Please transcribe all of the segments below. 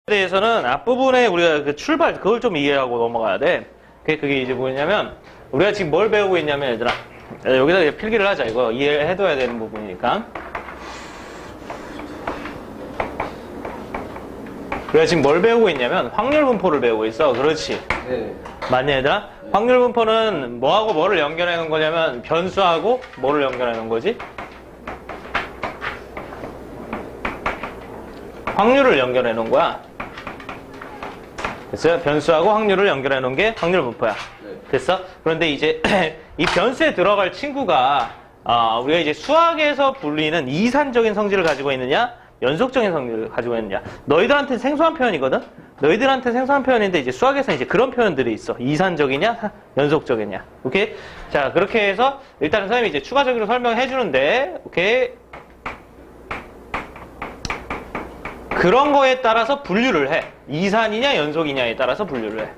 대해서는 앞부분에 우리가 그 출발 그걸 좀 이해하고 넘어가야 돼. 그게 이제 뭐냐면 우리가 지금 뭘 배우고 있냐면 얘들아 여기다 이제 필기를 하자. 이거 이해해둬야 되는 부분이니까. 우리가 지금 뭘 배우고 있냐면 확률 분포를 배우고 있어. 그렇지? 네. 맞냐 얘들아? 네. 확률 분포는 뭐하고 뭐를 연결해 놓은 거냐면 변수하고 뭐를 연결해 놓은 거지? 확률을 연결해 놓은 거야. 됐어요? 변수하고 확률을 연결해 놓은 게 확률 분포야. 네. 됐어? 그런데 이제 이 변수에 들어갈 친구가 우리가 이제 수학에서 불리는 이산적인 성질을 가지고 있느냐 연속적인 성질을 가지고 있느냐. 너희들한테는 생소한 표현이거든? 너희들한테는 생소한 표현인데 이제 수학에서는 이제 그런 표현들이 있어. 이산적이냐 연속적이냐. 오케이? 자, 그렇게 해서 일단은 선생님이 이제 추가적으로 설명해 주는데 오케이? 그런 거에 따라서 분류를 해. 이산이냐 연속이냐에 따라서 분류를 해.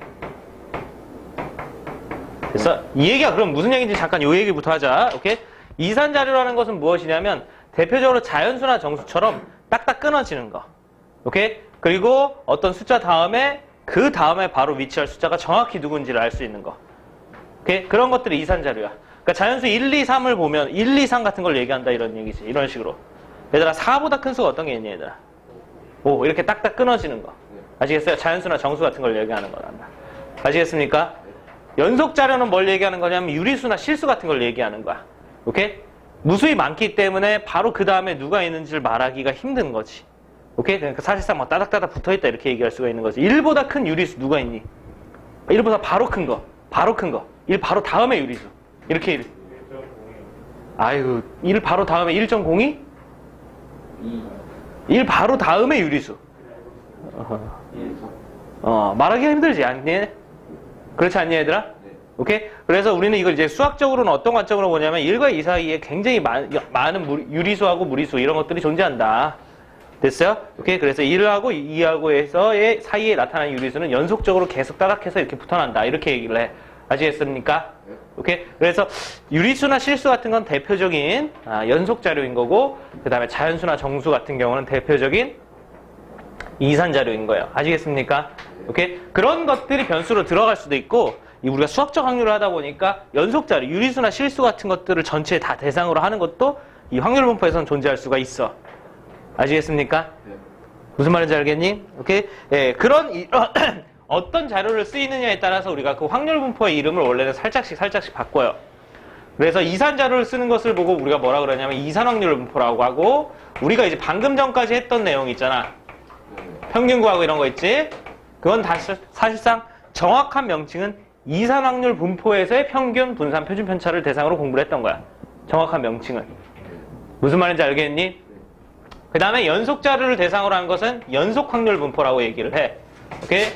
됐어? 이 얘기가 그럼 무슨 얘기인지 잠깐 요 얘기부터 하자. 오케이? 이산 자료라는 것은 무엇이냐면 대표적으로 자연수나 정수처럼 딱딱 끊어지는 거. 오케이? 그리고 어떤 숫자 다음에 그 다음에 바로 위치할 숫자가 정확히 누군지를 알 수 있는 거. 오케이? 그런 것들이 이산 자료야. 그러니까 자연수 1, 2, 3을 보면 1, 2, 3 같은 걸 얘기한다 이런 얘기지. 이런 식으로. 얘들아 4보다 큰 수가 어떤 게 있니 얘들아? 5 이렇게 딱딱 끊어지는 거. 아시겠어요? 자연수나 정수 같은 걸 얘기하는 거란다. 아시겠습니까? 연속 자료는 뭘 얘기하는 거냐면 유리수나 실수 같은 걸 얘기하는 거야. 오케이? 무수히 많기 때문에 바로 그 다음에 누가 있는지를 말하기가 힘든 거지. 오케이? 그러니까 사실상 막 따닥따닥 붙어있다 이렇게 얘기할 수가 있는 거지. 1보다 큰 유리수 누가 있니? 1보다 바로 큰 거. 바로 큰 거. 1 바로 다음에 유리수. 이렇게. 아이고, 1 바로 다음에 1.02? 1 바로 다음에 유리수. 말하기가 힘들지 않니? 그렇지 않니 얘들아? 오케이? 그래서 우리는 이걸 이제 수학적으로는 어떤 관점으로 보냐면 1과 2 사이에 굉장히 많은 유리수하고 무리수 이런 것들이 존재한다. 됐어요? 오케이? 그래서 1하고 2하고에서의 사이에 나타나는 유리수는 연속적으로 계속 따닥해서 이렇게 붙어난다. 이렇게 얘기를 해. 아시겠습니까? 오케이? 그래서 유리수나 실수 같은 건 대표적인 연속 자료인 거고 그 다음에 자연수나 정수 같은 경우는 대표적인 이산 자료인 거예요. 아시겠습니까? 오케이? 그런 것들이 변수로 들어갈 수도 있고 우리가 수학적 확률을 하다 보니까 연속 자료, 유리수나 실수 같은 것들을 전체에 다 대상으로 하는 것도 이 확률 분포에서는 존재할 수가 있어. 아시겠습니까? 무슨 말인지 알겠니? 오케이? 예, 그런 어떤 자료를 쓰이느냐에 따라서 우리가 그 확률 분포의 이름을 원래는 살짝씩 바꿔요. 그래서 이산 자료를 쓰는 것을 보고 우리가 뭐라 그러냐면 이산 확률 분포라고 하고 우리가 이제 방금 전까지 했던 내용 있잖아. 평균 구하고 이런 거 있지? 그건 사실상 정확한 명칭은 이산 확률 분포에서의 평균, 분산, 표준 편차를 대상으로 공부를 했던 거야. 정확한 명칭은. 무슨 말인지 알겠니? 그 다음에 연속 자료를 대상으로 한 것은 연속 확률 분포라고 얘기를 해. 오케이?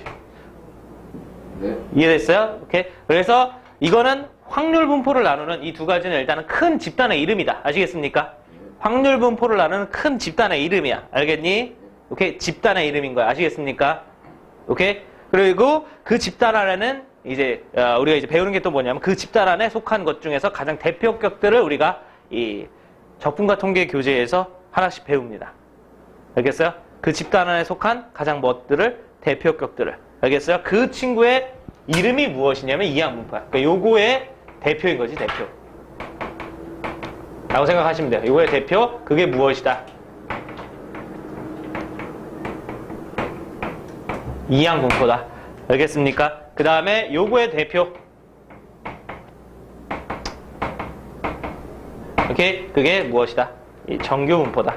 네. 이해됐어요? 오케이? 그래서 이거는 확률 분포를 나누는 이 두 가지는 일단은 큰 집단의 이름이다. 아시겠습니까? 확률 분포를 나누는 큰 집단의 이름이야. 알겠니? 오케이? 집단의 이름인 거야. 아시겠습니까? 오케이? 그리고 그 집단 안에는 이제 우리가 이제 배우는 게 또 뭐냐면 그 집단 안에 속한 것 중에서 가장 대표격들을 우리가 이 적분과 통계 교재에서 하나씩 배웁니다. 알겠어요? 그 집단 안에 속한 가장 멋들을 대표격들을. 알겠어요? 그 친구의 이름이 무엇이냐면 이항분포야. 그러니까 요거의 대표인 거지, 대표. 라고 생각하시면 돼요. 요거의 대표, 그게 무엇이다? 이항분포다. 알겠습니까? 그 다음에 요거의 대표. 오케이? 그게 무엇이다? 이 정규분포다.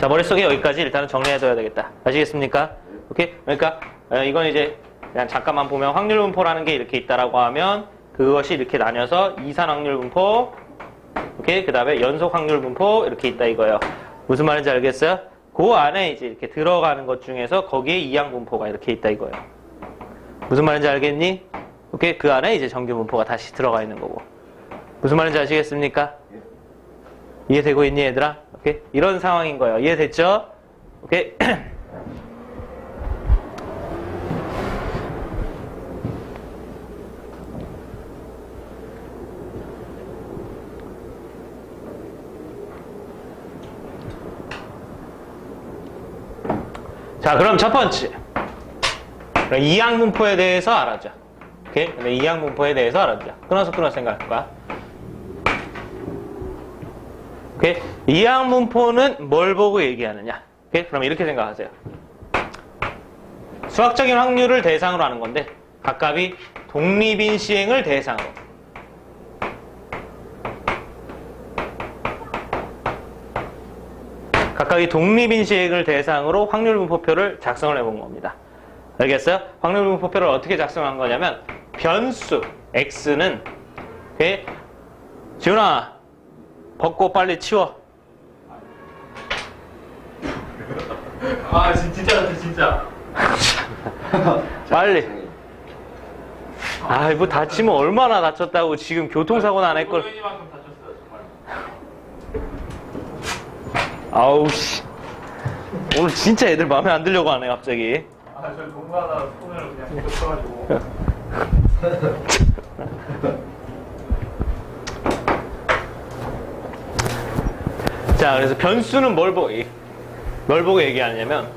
자, 머릿속에 여기까지 일단은 정리해둬야 되겠다. 아시겠습니까? 오케이? 그러니까 이건 이제 그냥 잠깐만 보면 확률 분포라는 게 이렇게 있다라고 하면 그것이 이렇게 나뉘어서 이산 확률 분포, 오케이? 그 다음에 연속 확률 분포 이렇게 있다 이거예요. 무슨 말인지 알겠어요? 그 안에 이제 이렇게 들어가는 것 중에서 거기에 이항 분포가 이렇게 있다 이거예요. 무슨 말인지 알겠니? 오케이? 그 안에 이제 정규 분포가 다시 들어가 있는 거고. 무슨 말인지 아시겠습니까? 이해되고 있니 얘들아? 오케이? 이런 상황인 거예요. 이해됐죠? 오케이? 자, 그럼 첫 번째. 이항분포에 대해서 알아보자. 오케이? 이항분포에 대해서 알아보자. 끊어서 생각할 거야. 오케이? 이항분포는 뭘 보고 얘기하느냐? 오케이? 그럼 이렇게 생각하세요. 수학적인 확률을 대상으로 하는 건데, 각각이 독립인 시행을 대상으로. 각각이 독립인 시행을 대상으로 확률분포표를 작성을 해본 겁니다. 알겠어요? 확률분포표를 어떻게 작성한 거냐면 변수 x는 오케이? 지훈아 벗고 빨리 치워. 아 진짜 빨리. 아, 뭐 다치면 얼마나 다쳤다고 지금 교통사고 난 애걸. 이만큼 다쳤어요 정말. 아우 씨. 오늘 진짜 애들 마음에 안 들려고 하네 갑자기. 아 저희 동사하다 손을 그냥 겹쳐가지고. 자, 그래서 변수는 뭘 보고 얘기하냐면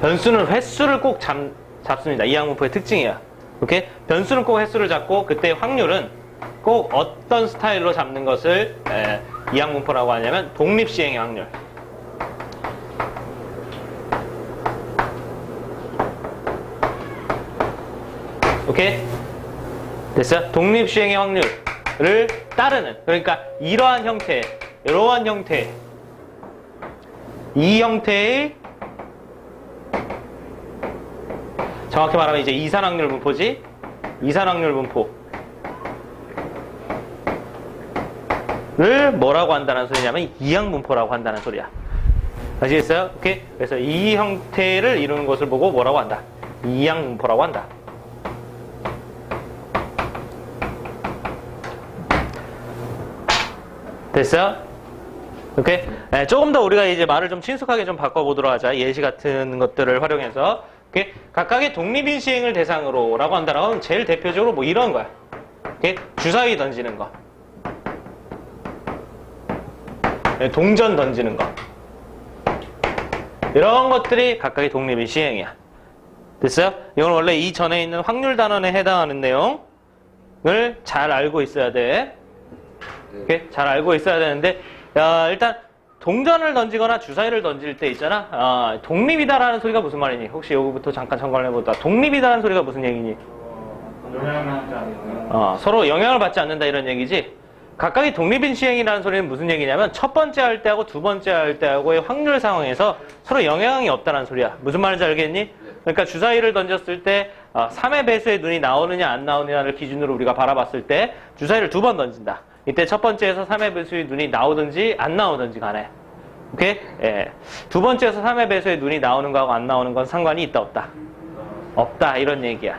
변수는 횟수를 꼭 잡습니다. 이항분포의 특징이야. 오케이? 변수는 꼭 횟수를 잡고 그때 확률은 꼭 어떤 스타일로 잡는 것을 이항분포라고 하냐면 독립시행의 확률. 오케이? 됐어요? 독립시행의 확률을 따르는, 그러니까 이러한 형태, 이 형태의 정확히 말하면 이제 이산확률 분포지. 이산확률 분포를 뭐라고 한다는 소리냐면 이항분포라고 한다는 소리야. 아시겠어요? 오케이? 그래서 이 형태를 이루는 것을 보고 뭐라고 한다? 이항분포라고 한다. 됐어요? 오케이? 네, 조금 더 우리가 이제 말을 좀 친숙하게 좀 바꿔보도록 하자. 예시 같은 것들을 활용해서. 오케이? 각각의 독립인 시행을 대상으로라고 한다라고 하면 제일 대표적으로 뭐 이런 거야. 오케이? 주사위 던지는 거. 네, 동전 던지는 거. 이런 것들이 각각의 독립인 시행이야. 됐어요? 이건 원래 이 전에 있는 확률 단원에 해당하는 내용을 잘 알고 있어야 돼. 오케이? 잘 알고 있어야 되는데, 일단 동전을 던지거나 주사위를 던질 때 있잖아. 독립이다라는 소리가 무슨 말이니? 혹시 여기부터 잠깐 점검을 해보자. 독립이다라는 소리가 무슨 얘기니? 영향을 하지 않는. 서로 영향을 받지 않는다 이런 얘기지. 각각의 독립인 시행이라는 소리는 무슨 얘기냐면 첫 번째 할 때하고 두 번째 할 때하고의 확률 상황에서 서로 영향이 없다는 소리야. 무슨 말인지 알겠니? 그러니까 주사위를 던졌을 때 3의 배수의 눈이 나오느냐 안 나오느냐를 기준으로 우리가 바라봤을 때 주사위를 두 번 던진다. 이때 첫 번째에서 3의 배수의 눈이 나오든지 안 나오든지 간에. 오케이? 예. 두 번째에서 3의 배수의 눈이 나오는 거하고 안 나오는 건 상관이 있다 없다? 없다 이런 얘기야.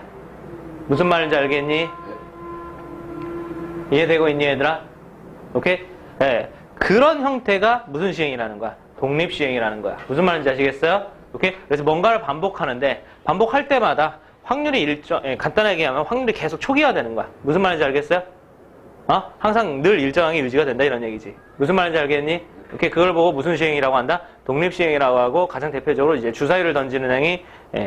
무슨 말인지 알겠니? 이해되고 있니 얘들아? 오케이? 예. 그런 형태가 무슨 시행이라는 거야? 독립시행이라는 거야. 무슨 말인지 아시겠어요? 오케이? 그래서 뭔가를 반복하는데 반복할 때마다 확률이 간단하게 하면 확률이 계속 초기화되는 거야. 무슨 말인지 알겠어요? 항상 늘 일정하게 유지가 된다 이런 얘기지. 무슨 말인지 알겠니? 이렇게 그걸 보고 무슨 시행이라고 한다? 독립시행이라고 하고 가장 대표적으로 이제 주사위를 던지는 행위,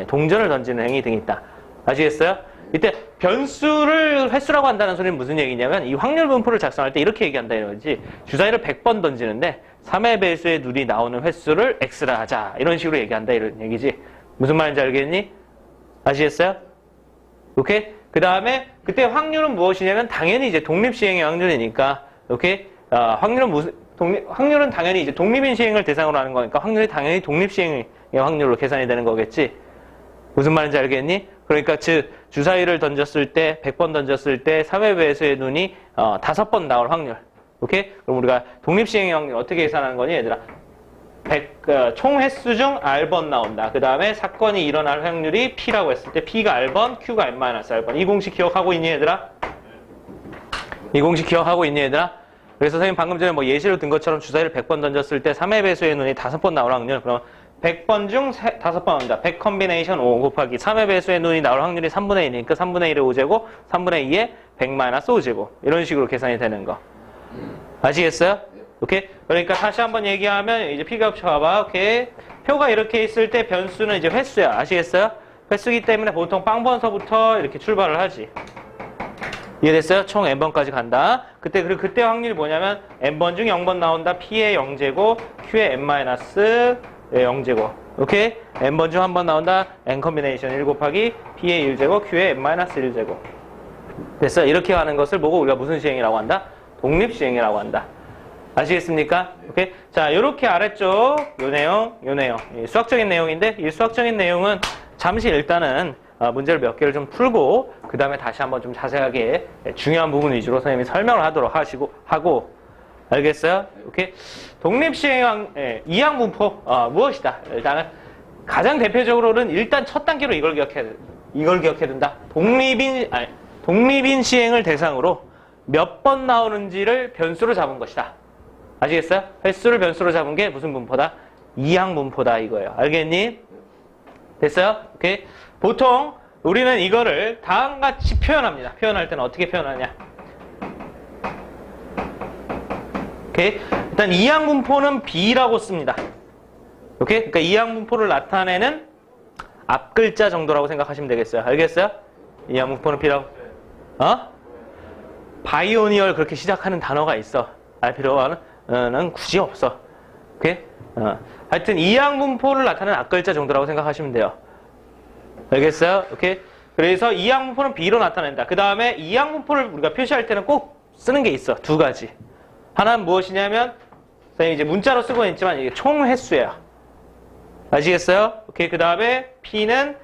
동전을 던지는 행위 등이 있다. 아시겠어요? 이때 변수를 횟수라고 한다는 소리는 무슨 얘기냐면 이 확률 분포를 작성할 때 이렇게 얘기한다 이러지. 주사위를 100번 던지는데 3의 배수의 눈이 나오는 횟수를 x라 하자. 이런 식으로 얘기한다 이런 얘기지. 무슨 말인지 알겠니? 아시겠어요? 오케이? 그 다음에 그때 확률은 무엇이냐면 당연히 이제 독립시행의 확률이니까. 오케이? 확률은 당연히 이제 독립인 시행을 대상으로 하는 거니까 확률이 당연히 독립시행의 확률로 계산이 되는 거겠지. 무슨 말인지 알겠니? 그러니까 즉 주사위를 던졌을 때 100번 던졌을 때 3의 배수의 눈이 5번 나올 확률. 오케이? 그럼 우리가 독립시행의 확률 어떻게 계산하는 거니 얘들아? 총 횟수 중 R번 나온다. 그 다음에 사건이 일어날 확률이 P라고 했을 때 P가 R번, Q가 N-R번. 이 공식 기억하고 있니 얘들아? 이 공식 기억하고 있니 얘들아? 그래서 선생님 방금 전에 뭐 예시로 든 것처럼 주사위를 100번 던졌을 때 3의 배수의 눈이 5번 나올 확률. 그럼 100번 중 5번 나온다. 100 컴비네이션 5 곱하기 3의 배수의 눈이 나올 확률이 3분의 1이니까 3분의 1의 5제곱, 3분의 2의 100-5제곱. 이런 식으로 계산이 되는 거. 아시겠어요? 오케이? 그러니까 다시 한번 얘기하면 이제 P가 붙여봐봐. 오케이? 표가 이렇게 있을 때 변수는 이제 횟수야. 아시겠어요? 횟수기 때문에 보통 빵번서부터 이렇게 출발을 하지. 이해됐어요? 총 n번까지 간다. 그때 확률이 뭐냐면 n번 중 0번 나온다. p의 0제곱, q의 n-0제곱. 오케이? n번 중 1번 나온다. n 컨비네이션 1 곱하기 p의 1제곱, q의 n-1제곱. 됐어요? 이렇게 가는 것을 보고 우리가 무슨 시행이라고 한다? 독립시행이라고 한다. 아시겠습니까? 오케이? 자, 요렇게 아래쪽 요 내용. 이 수학적인 내용인데 이 수학적인 내용은 잠시 일단은 문제를 몇 개를 좀 풀고 그 다음에 다시 한번 좀 자세하게 중요한 부분 위주로 선생님이 설명을 하도록 하고 알겠어요? 오케이? 독립시행 이항분포 무엇이다? 일단은 가장 대표적으로는 일단 첫 단계로 이걸 기억해야 된다. 독립인 시행을 대상으로 몇 번 나오는지를 변수로 잡은 것이다. 아시겠어요? 횟수를 변수로 잡은 게 무슨 분포다? 이항분포다 이거예요. 알겠니? 됐어요? 오케이. 보통 우리는 이거를 다음같이 표현합니다. 표현할 때는 어떻게 표현하냐? 오케이. 일단 이항분포는 B라고 씁니다. 오케이. 그러니까 이항분포를 나타내는 앞글자 정도라고 생각하시면 되겠어요. 알겠어요? 이항분포는 B라고. 바이오니얼 그렇게 시작하는 단어가 있어. 알 필요는 굳이 없어. 오케이? 하여튼 이항분포를 나타내는 앞글자 정도라고 생각하시면 돼요. 알겠어요? 오케이? 그래서 이항분포는 B로 나타낸다. 그 다음에 이항분포를 우리가 표시할 때는 꼭 쓰는 게 있어. 두 가지. 하나는 무엇이냐면 선생님이 이제 문자로 쓰고 있지만 이게 총 횟수예요. 아시겠어요? 오케이. 그 다음에 P는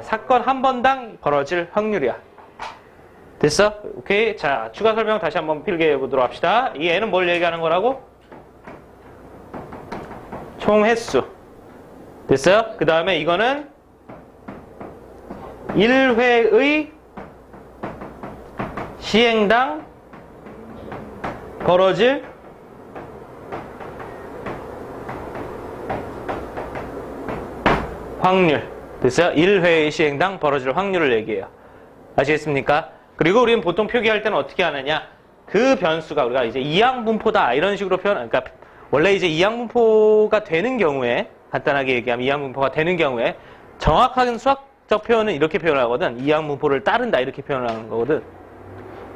사건 한 번당 벌어질 확률이야. 됐어? 오케이. 자, 추가 설명 다시 한번 필기해 보도록 합시다. 이 N은 뭘 얘기하는 거라고? 총 횟수. 됐어요? 그 다음에 이거는 1회의 시행당 벌어질 확률. 됐어요? 1회의 시행당 벌어질 확률을 얘기해요. 아시겠습니까? 그리고 우리는 보통 표기할 때는 어떻게 하느냐? 그 변수가 우리가 이제 이항분포다 이런 식으로 그러니까 원래 이제 이항분포가 되는 경우에 간단하게 얘기하면 이항분포가 되는 경우에 정확한 수학적 표현은 이렇게 표현하거든. 이항분포를 따른다 이렇게 표현하는 거거든.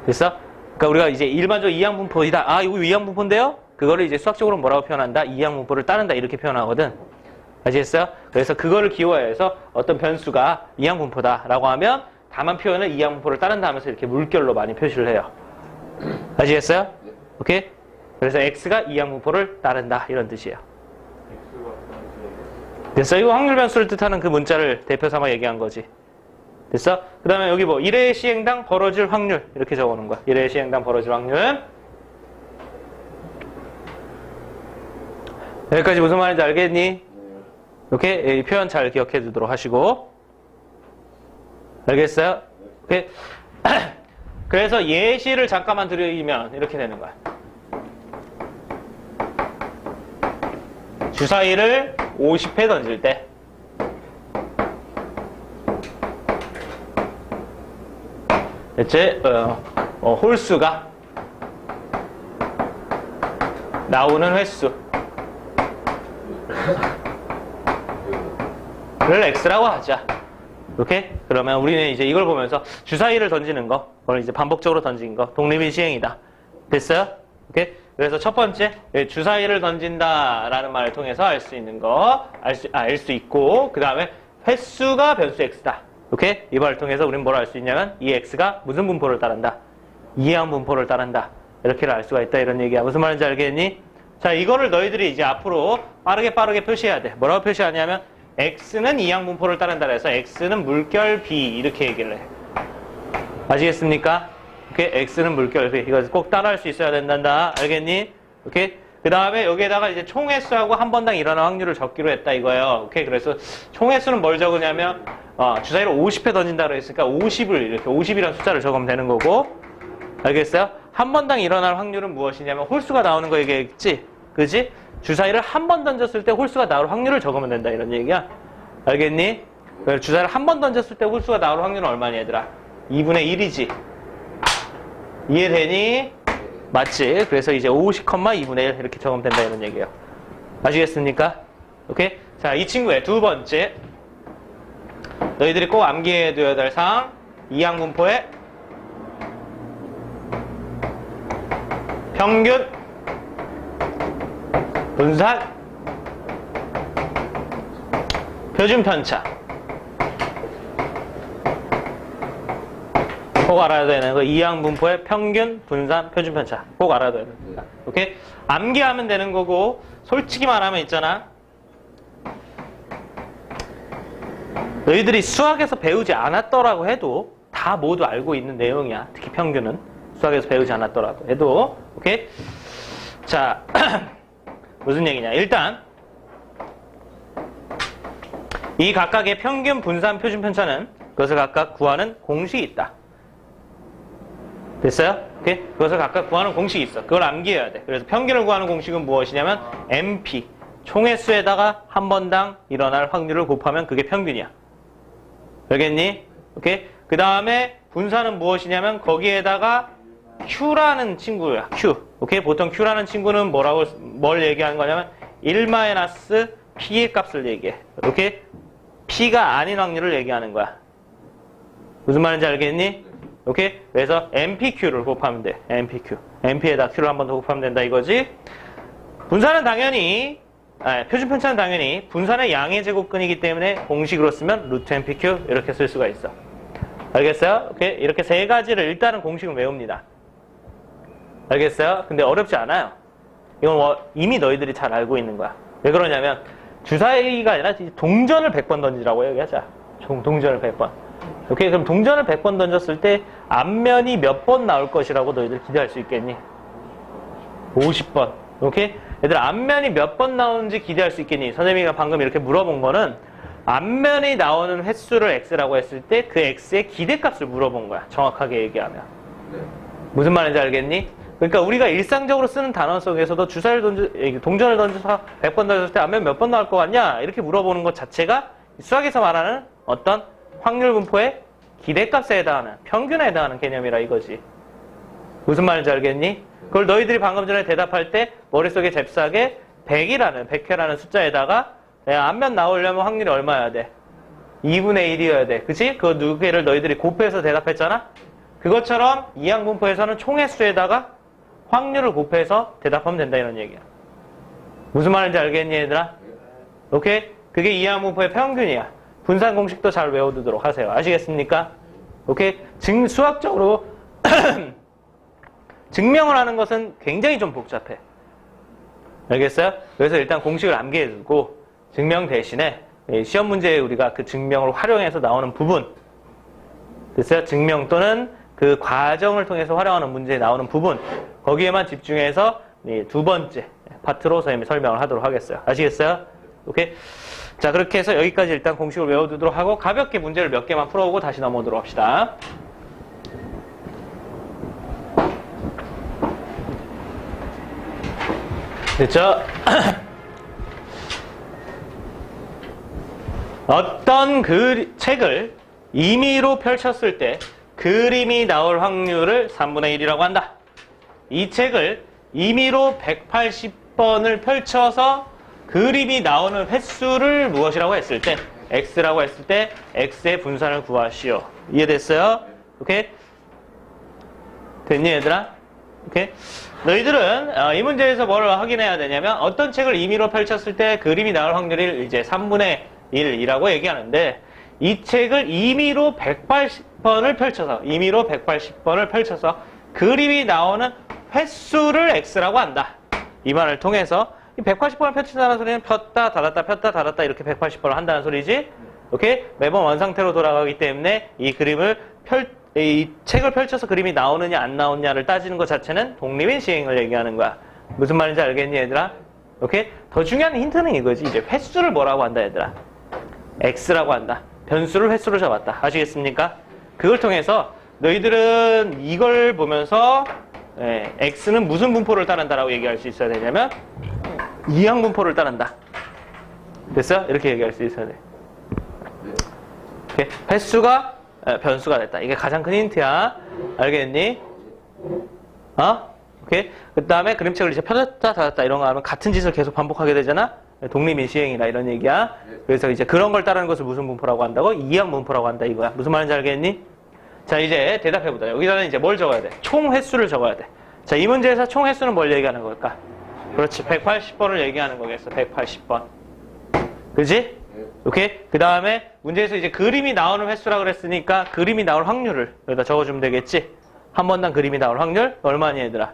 됐어? 그러니까 우리가 이제 일반적으로 이항분포이다. 아, 이거 이항분포인데요? 그거를 이제 수학적으로 뭐라고 표현한다? 이항분포를 따른다 이렇게 표현하거든. 아시겠어요? 그래서 그거를 기호해서 어떤 변수가 이항분포다라고 하면 다만 표현을 이항분포를 따른다 하면서 이렇게 물결로 많이 표시를 해요. 아시겠어요? 오케이? 그래서 X가 이항분포를 따른다 이런 뜻이에요. 됐어? 이거 확률 변수를 뜻하는 그 문자를 대표 삼아 얘기한 거지. 됐어? 그 다음에 여기 뭐 1회 시행당 벌어질 확률 이렇게 적어놓은 거야. 1회 시행당 벌어질 확률. 여기까지 무슨 말인지 알겠니? 오케이? 이 표현 잘 기억해 두도록 하시고. 알겠어요? 오케이? 그래서 예시를 잠깐만 드리면 이렇게 되는 거야. 주사위를 50회 던질 때 대체 홀수가 나오는 횟수를 X라고 하자. 오케이? 그러면 우리는 이제 이걸 보면서 주사위를 던지는 거, 그걸 이제 반복적으로 던진 거, 독립인 시행이다. 됐어요? 오케이? 그래서 첫 번째, 주사위를 던진다라는 말을 통해서 알 수 있는 거, 알 수 있고, 그 다음에 횟수가 변수 X다. 오케이? 이 말을 통해서 우리는 뭘 알 수 있냐면, 이 X가 무슨 분포를 따른다? 이항분포를 따른다. 이렇게를 알 수가 있다. 이런 얘기야. 무슨 말인지 알겠니? 자, 이거를 너희들이 이제 앞으로 빠르게 표시해야 돼. 뭐라고 표시하냐면, X는 이항분포를 따른다 해서 X는 물결 B 이렇게 얘기를 해. 아시겠습니까? 오케이? X는 물결 B. 이거 꼭 따라할 수 있어야 된단다. 알겠니? 오케이? 그 다음에 여기에다가 이제 총횟수하고 한 번당 일어나는 확률을 적기로 했다 이거예요. 오케이? 그래서 총횟수는 뭘 적으냐면 주사위를 50회 던진다고 했으니까 50을 이렇게 50이라는 숫자를 적으면 되는 거고. 알겠어요? 한 번당 일어날 확률은 무엇이냐면 홀수가 나오는 거 얘기했지? 그지? 주사위를 한 번 던졌을 때 홀수가 나올 확률을 적으면 된다 이런 얘기야. 알겠니? 주사위를 한 번 던졌을 때 홀수가 나올 확률은 얼마니 얘들아? 2분의 1이지. 이해되니? 맞지? 그래서 이제 50,2분의 1 이렇게 적으면 된다 이런 얘기예요. 아시겠습니까? 오케이? 자, 이 친구의 두 번째. 너희들이 꼭 암기해둬야 될 사항. 이항분포의 평균, 분산, 표준 편차. 꼭 알아야 되는 거. 이항분포의 평균, 분산, 표준 편차. 꼭 알아야 됩니다. 오케이? 암기하면 되는 거고, 솔직히 말하면 있잖아. 너희들이 수학에서 배우지 않았더라고 해도 다 모두 알고 있는 내용이야. 특히 평균은 수학에서 배우지 않았더라도 해도. 오케이? 자, 무슨 얘기냐. 일단 이 각각의 평균, 분산, 표준 편차는 그것을 각각 구하는 공식이 있다. 됐어요? 오케이? 그것을 각각 구하는 공식이 있어. 그걸 암기해야 돼. 그래서 평균을 구하는 공식은 무엇이냐면 MP, 총횟수에다가 한 번당 일어날 확률을 곱하면 그게 평균이야. 알겠니? 오케이? 그 다음에 분산은 무엇이냐면 거기에다가 Q라는 친구야. Q. 오케이? 보통 Q라는 친구는 뭘 얘기하는 거냐면 1-P의 값을 얘기해. 오케이? P가 아닌 확률을 얘기하는 거야. 무슨 말인지 알겠니? 오케이? 그래서 MPQ를 곱하면 돼. MPQ. MP에다 Q를 한 번 더 곱하면 된다 이거지? 분산은 당연히 표준 편차는 당연히 분산의 양의 제곱근이기 때문에 공식으로 쓰면 루트 MPQ 이렇게 쓸 수가 있어. 알겠어요? 오케이? 이렇게 세 가지를 일단은 공식을 외웁니다. 알겠어요? 근데 어렵지 않아요. 이건 이미 너희들이 잘 알고 있는 거야. 왜 그러냐면 주사위가 아니라 동전을 100번 던지라고 얘기하자. 동전을 100번. 오케이? 그럼 동전을 100번 던졌을 때 앞면이 몇 번 나올 것이라고 너희들 기대할 수 있겠니? 50번. 오케이? 얘들아, 앞면이 몇 번 나오는지 기대할 수 있겠니? 선생님이 방금 이렇게 물어본 거는 앞면이 나오는 횟수를 x라고 했을 때 그 x의 기대값을 물어본 거야. 정확하게 얘기하면. 네. 무슨 말인지 알겠니? 그러니까 우리가 일상적으로 쓰는 단어 속에서도 동전을 던져서 100번 던졌을 때 앞면 몇 번 나올 것 같냐? 이렇게 물어보는 것 자체가 수학에서 말하는 어떤 확률 분포의 기대값에 해당하는, 평균에 해당하는 개념이라 이거지. 무슨 말인지 알겠니? 그걸 너희들이 방금 전에 대답할 때 머릿속에 잽싸게 100회라는 숫자에다가 앞면 나오려면 확률이 얼마여야 돼? 2분의 1이어야 돼. 그치? 그 두 개를 너희들이 곱해서 대답했잖아? 그것처럼 이항분포에서는 총횟수에다가 확률을 곱해서 대답하면 된다 이런 얘기야. 무슨 말인지 알겠니 얘들아? 오케이? 그게 이항분포의 평균이야. 분산 공식도 잘 외워두도록 하세요. 아시겠습니까? 오케이? 수학적으로 증명을 하는 것은 굉장히 좀 복잡해. 알겠어요? 그래서 일단 공식을 암기해두고 증명 대신에 시험 문제에 우리가 그 증명을 활용해서 나오는 부분, 됐어요? 증명 또는 그 과정을 통해서 활용하는 문제에 나오는 부분, 거기에만 집중해서 두 번째 파트로 선생님이 설명을 하도록 하겠어요. 아시겠어요? 오케이? 자, 그렇게 해서 여기까지 일단 공식을 외워두도록 하고 가볍게 문제를 몇 개만 풀어보고 다시 넘어오도록 합시다. 됐죠? 어떤 책을 임의로 펼쳤을 때 그림이 나올 확률을 3분의 1이라고 한다. 이 책을 임의로 180번을 펼쳐서 그림이 나오는 횟수를 무엇이라고 했을 때 x라고 했을 때 x의 분산을 구하시오. 이해됐어요? 오케이? 됐니 얘들아? 오케이? 너희들은 이 문제에서 뭘 확인해야 되냐면 어떤 책을 임의로 펼쳤을 때 그림이 나올 확률을 이제 3분의 1이라고 얘기하는데 이 책을 임의로 180번을 펼쳐서 그림이 나오는 횟수를 x라고 한다. 이 말을 통해서 이 180번을 펼친다는 소리는 폈다 닫았다 이렇게 180번을 한다는 소리지. 오케이? 매번 원상태로 돌아가기 때문에 이 책을 펼쳐서 그림이 나오느냐 안 나오느냐를 따지는 것 자체는 독립인 시행을 얘기하는 거야. 무슨 말인지 알겠니 얘들아? 오케이? 더 중요한 힌트는 이거지. 이제 횟수를 뭐라고 한다 얘들아? x라고 한다. 변수를 횟수로 잡았다. 아시겠습니까? 그걸 통해서 너희들은 이걸 보면서 x는 무슨 분포를 따른다라고 얘기할 수 있어야 되냐면 이항분포를 따른다. 됐어? 이렇게 얘기할 수 있어야 돼. 오케이? 횟수가 변수가 됐다. 이게 가장 큰 힌트야. 알겠니? 오케이? 그 다음에 그림책을 이제 펴졌다 닫았다 이런 거 하면 같은 짓을 계속 반복하게 되잖아? 독립인 시행이다 이런 얘기야. 그래서 이제 그런 걸 따르는 것을 무슨 분포라고 한다고? 이항 분포라고 한다 이거야. 무슨 말인지 알겠니? 자, 이제 대답해보자. 여기다는 이제 뭘 적어야 돼? 총 횟수를 적어야 돼. 자, 이 문제에서 총 횟수는 뭘 얘기하는 걸까? 그렇지. 180번을 얘기하는 거겠어. 180번. 그지? 오케이? 그 다음에 문제에서 이제 그림이 나오는 횟수라 그랬으니까 그림이 나올 확률을 여기다 적어주면 되겠지? 한 번당 그림이 나올 확률 얼마니 얘들아?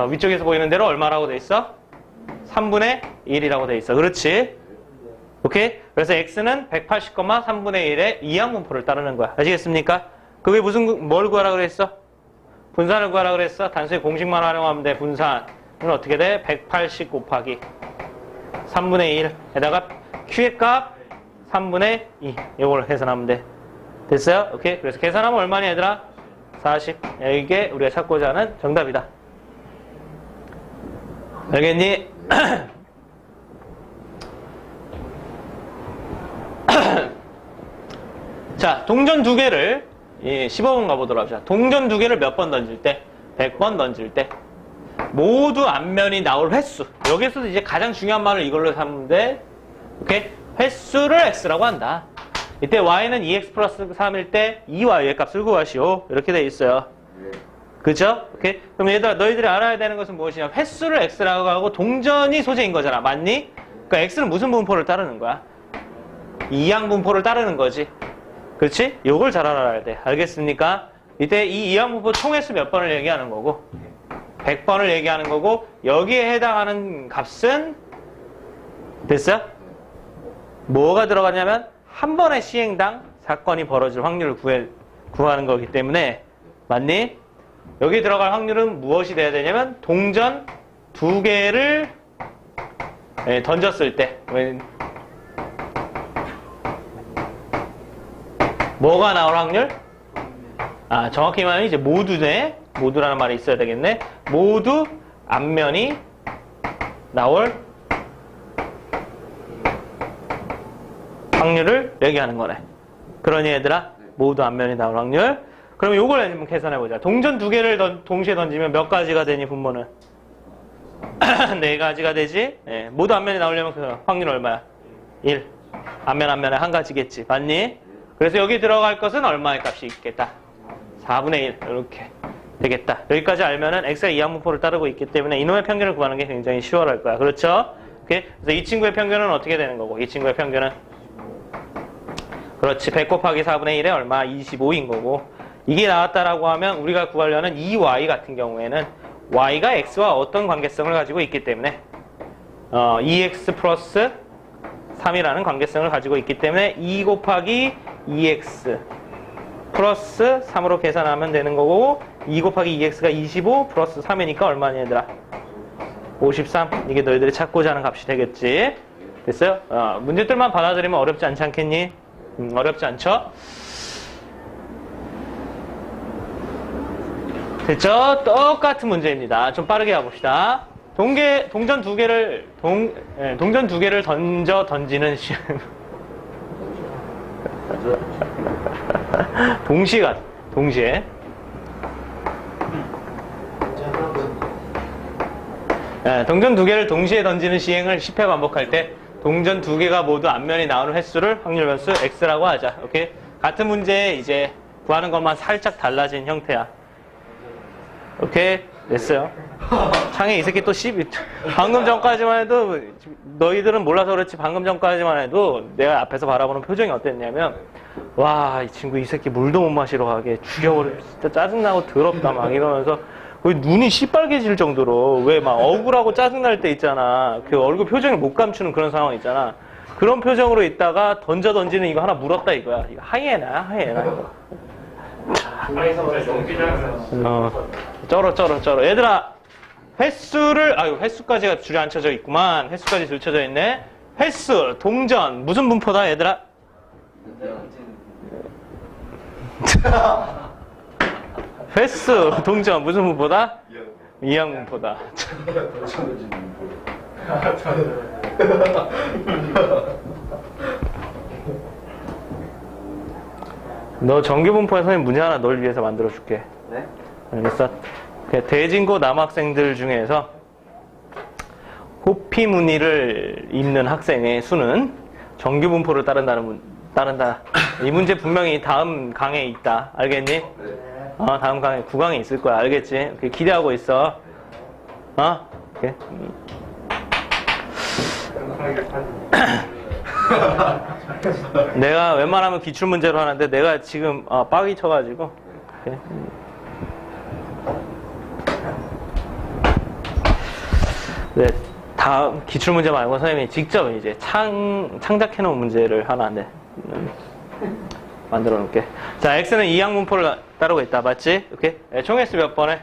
위쪽에서 보이는 대로 얼마라고 돼 있어? 3분의 1이라고 돼 있어. 그렇지? 오케이? 그래서 x는 180,3분의 1의 이항 분포를 따르는 거야. 아시겠습니까? 그게 뭘 구하라 그랬어? 분산을 구하라 그랬어? 단순히 공식만 활용하면 돼. 분산은 어떻게 돼? 180 곱하기 3분의 1에다가 q의 값 3분의 2. 이걸 계산하면 돼. 됐어요? 오케이? 그래서 계산하면 얼마니 얘들아? 40. 이게 우리가 찾고자 하는 정답이다. 알겠니? 자, 동전 두 개를 15번 가보도록 합시다. 동전 두 개를 몇 번 던질 때? 100번 던질 때 모두 앞면이 나올 횟수. 여기서도 이제 가장 중요한 말을 이걸로 삼으면 돼. 오케이? 횟수를 x라고 한다. 이때 y는 2x 플러스 3일 때 2y의 값을 구하시오. 이렇게 돼 있어요. 그죠? 오케이? 그럼 얘들아, 너희들이 알아야 되는 것은 무엇이냐? 횟수를 x라고 하고 동전이 소재인 거잖아. 맞니? 그러니까 x는 무슨 분포를 따르는 거야? 이항 분포를 따르는 거지. 그렇지? 요걸 잘 알아야 돼. 알겠습니까? 이때 이 이항 분포 총 횟수 몇 번을 얘기하는 거고 100번을 얘기하는 거고 여기에 해당하는 값은 됐어? 뭐가 들어가냐면 한 번의 시행당 사건이 벌어질 확률을 구하는 거기 때문에 맞니? 여기 들어갈 확률은 무엇이 돼야 되냐면 동전 두 개를 던졌을 때 뭐가 나올 확률? 정확히 말하면 이제 모두네. 모두라는 말이 있어야 되겠네. 모두 앞면이 나올 확률을 얘기하는 거네. 그러니 얘들아, 모두 앞면이 나올 확률. 그럼 요걸 한번 계산해보자. 동전 두 개를 동시에 던지면 몇 가지가 되니 분모는? 4가지가 되지? 네. 모두 앞면이 나오려면 그 확률 얼마야? 1. 앞면에 한 가지겠지. 맞니? 그래서 여기 들어갈 것은 얼마의 값이 있겠다? 4분의 1. 이렇게 되겠다. 여기까지 알면은 x가 이항 분포를 따르고 있기 때문에 이놈의 평균을 구하는 게 굉장히 쉬워할 거야. 그렇죠? 오케이? 그래서 이 친구의 평균은 어떻게 되는 거고? 이 친구의 평균은 그렇지. 100 곱하기 4분의 1에 얼마? 25인 거고. 이게 나왔다라고 하면 우리가 구하려는 이 y 같은 경우에는 y가 x와 어떤 관계성을 가지고 있기 때문에 2x 플러스 3이라는 관계성을 가지고 있기 때문에 2 곱하기 2x 플러스 3으로 계산하면 되는 거고 2 곱하기 2x가 25 플러스 3이니까 얼마니 얘들아? 53. 이게 너희들이 찾고자 하는 값이 되겠지. 됐어요? 문제들만 받아들이면 어렵지 않지 않겠니? 어렵지 않죠? 됐죠? 똑같은 문제입니다. 좀 빠르게 가봅시다. 동전 두 개를 던지는 시험. 동시에. 동전 두 개를 동시에 던지는 시행을 10회 반복할 때 동전 두 개가 모두 앞면이 나오는 횟수를 확률 변수 x라고 하자. 오케이? 같은 문제에 이제 구하는 것만 살짝 달라진 형태야. 오케이? 됐어요. 창에 이 새끼 또 방금 전까지만 해도 너희들은 몰라서 그렇지 방금 전까지만 해도 내가 앞에서 바라보는 표정이 어땠냐면 와, 이 친구 이 새끼 물도 못 마시러 가게 죽여버려. 진짜 짜증나고 더럽다 막 이러면서 거의 눈이 시빨개질 정도로 왜 막 억울하고 짜증날 때 있잖아. 그 얼굴 표정을 못 감추는 그런 상황 있잖아. 그런 표정으로 있다가 던지는 이거 하나 물었다 이거야. 이거 하이에나 이거. 쩔어. 얘들아, 횟수까지가 줄이 안 쳐져 있구만. 횟수까지 줄 쳐져 있네. 횟수, 동전, 무슨 분포다, 얘들아? 횟수, 동전, 무슨 분포다? 이항 분포다. 너 정규분포에 선생님 문제 하나 널 위해서 만들어줄게. 네? 알겠어? 대진고 남학생들 중에서 호피 무늬를 입는 학생의 수는 정규 분포를 따른다. 이 문제 분명히 다음 강에 있다. 알겠니? 네. 다음 강에 9강에 있을 거야. 알겠지? 오케이, 기대하고 있어. 오케이. 내가 웬만하면 기출 문제로 하는데 내가 지금 빡이 쳐가지고. 오케이. 네, 다음 기출 문제 말고 선생님이 직접 이제 창작해놓은 문제를 하나 만들어 놓을게. 자, x는 이항 분포를 따르고 있다. 맞지? 오케이. 총 횟수 몇 번에?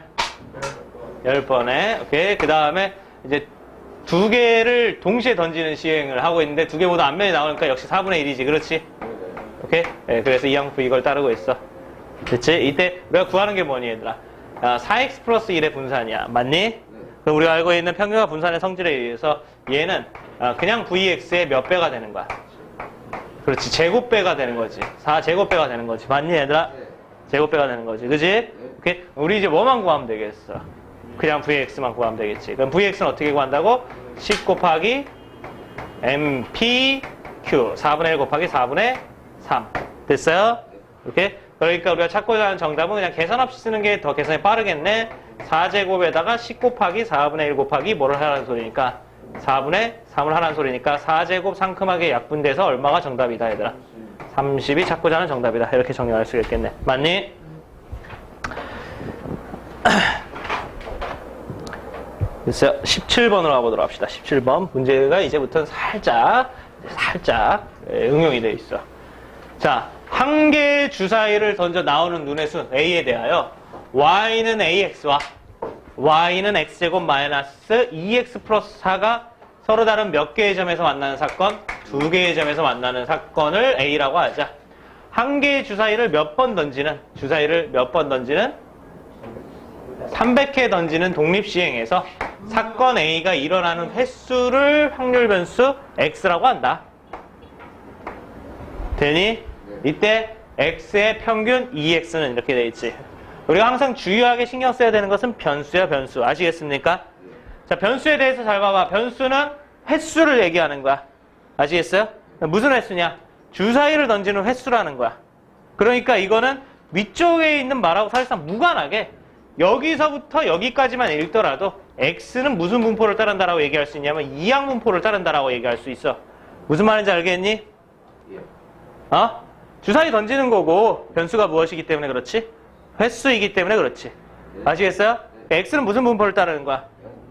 10번에. 오케이. 그 다음에 이제 두 개를 동시에 던지는 시행을 하고 있는데 두 개 모두 앞면이 나오니까 역시 4분의 1이지. 그렇지? 오케이. 그래서 이항 분포 이걸 따르고 있어. 됐지? 이때 우리가 구하는 게 뭐니 얘들아? 4x 플러스 1의 분산이야. 맞니? 그럼 우리가 알고 있는 평균과 분산의 성질에 의해서 얘는 그냥 vx의 몇 배가 되는 거야. 그렇지. 제곱배가 되는 거지. 4제곱배가 되는 거지. 맞니 얘들아? 제곱배가 되는 거지. 그지? 오케이? 우리 이제 뭐만 구하면 되겠어? 그냥 vx만 구하면 되겠지. 그럼 vx는 어떻게 구한다고? 10 곱하기 mpq 4분의 1 곱하기 4분의 3 됐어요? 오케이? 그러니까 우리가 찾고자 하는 정답은 그냥 계산 없이 쓰는 게 더 계산이 빠르겠네. 4제곱에다가 10 곱하기 4분의 1 곱하기 뭐를 하라는 소리니까 4분의 3을 하라는 소리니까 4제곱 상큼하게 약분돼서 얼마가 정답이다 얘들아. 30이 찾고자 하는 정답이다. 이렇게 정리할 수 있겠네. 맞니? 글쎄요. 17번으로 가보도록 합시다. 17번 문제가 이제부터는 살짝 응용이 되어 있어. 자, 한 개의 주사위를 던져 나오는 눈의 수 A에 대하여 Y는 AX와 Y는 X제곱 마이너스 2X 플러스 4가 서로 다른 몇 개의 점에서 만나는 사건? 두 개의 점에서 만나는 사건을 A라고 하자. 한 개의 주사위를 몇 번 던지는 300회 던지는 독립시행에서 사건 A가 일어나는 횟수를 확률 변수 X라고 한다. 되니? 이때 X의 평균 2X는 이렇게 돼 있지. 우리가 항상 주요하게 신경 써야 되는 것은 변수야, 변수. 아시겠습니까? 자, 변수에 대해서 잘 봐봐. 변수는 횟수를 얘기하는 거야. 아시겠어요? 무슨 횟수냐? 주사위를 던지는 횟수라는 거야. 그러니까 이거는 위쪽에 있는 말하고 사실상 무관하게 여기서부터 여기까지만 읽더라도 X는 무슨 분포를 따른다라고 얘기할 수 있냐면 이항 분포를 따른다라고 얘기할 수 있어. 무슨 말인지 알겠니? 주사위 던지는 거고 변수가 무엇이기 때문에 그렇지? 횟수이기 때문에 그렇지. 아시겠어요? X는 무슨 분포를 따르는 거야?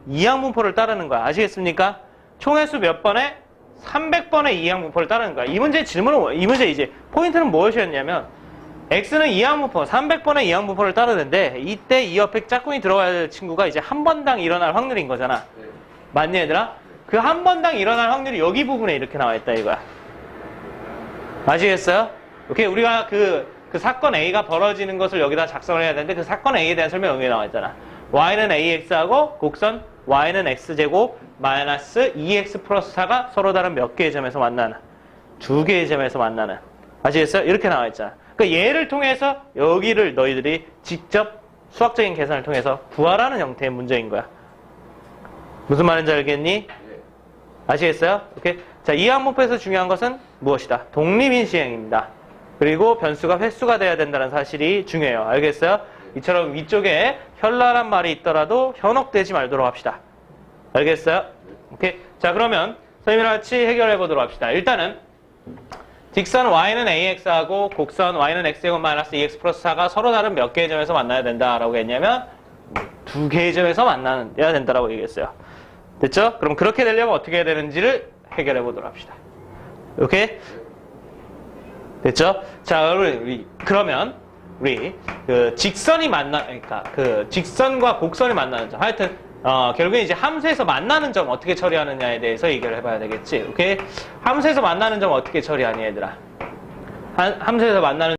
이항 분포를 따르는 거야. 아시겠습니까? 총 횟수 몇 번에? 300번의 이항 분포를 따르는 거야. 이 문제 이제 포인트는 무엇이었냐면 X는 이항 분포, 300번의 이항 분포를 따르는데 이때 이 옆에 짝꿍이 들어가야 될 친구가 이제 한 번당 일어날 확률인 거잖아. 맞니 얘들아? 그 한 번당 일어날 확률이 여기 부분에 이렇게 나와 있다 이거야. 아시겠어요? 오케이, 우리가 그 사건 A가 벌어지는 것을 여기다 작성을 해야 되는데 그 사건 A에 대한 설명이 여기 나와 있잖아. Y는 AX하고 곡선 Y는 X제곱 마이너스 2X 플러스 4가 서로 다른 몇 개의 점에서 만나는? 두 개의 점에서 만나는. 아시겠어요? 이렇게 나와 있잖아. 그러니까 얘를 통해서 여기를 너희들이 직접 수학적인 계산을 통해서 구하라는 형태의 문제인 거야. 무슨 말인지 알겠니? 아시겠어요? 오케이. 자, 이 항목에서 중요한 것은 무엇이다? 독립인 시행입니다. 그리고 변수가 횟수가 돼야 된다는 사실이 중요해요. 알겠어요? 이처럼 위쪽에 현란한 말이 있더라도 현혹되지 말도록 합시다. 알겠어요? 오케이. 자, 그러면 선생님이랑 같이 해결해 보도록 합시다. 일단은 직선 Y는 AX하고 곡선 Y는 X제곱 마이너스 2X 플러스 4가 서로 다른 몇 개의 점에서 만나야 된다라고 했냐면 두 개의 점에서 만나야 된다라고 얘기했어요. 됐죠? 그럼 그렇게 되려면 어떻게 해야 되는지를 해결해 보도록 합시다. 오케이? 됐죠? 자, 그러면 우리 그 직선이 그러니까 그 직선과 곡선이 만나는 점. 하여튼 결국엔 이제 함수에서 만나는 점 어떻게 처리하느냐에 대해서 얘기를 해봐야 되겠지. 오케이? 함수에서 만나는 점 어떻게 처리하니 얘들아? 함수에서 만나는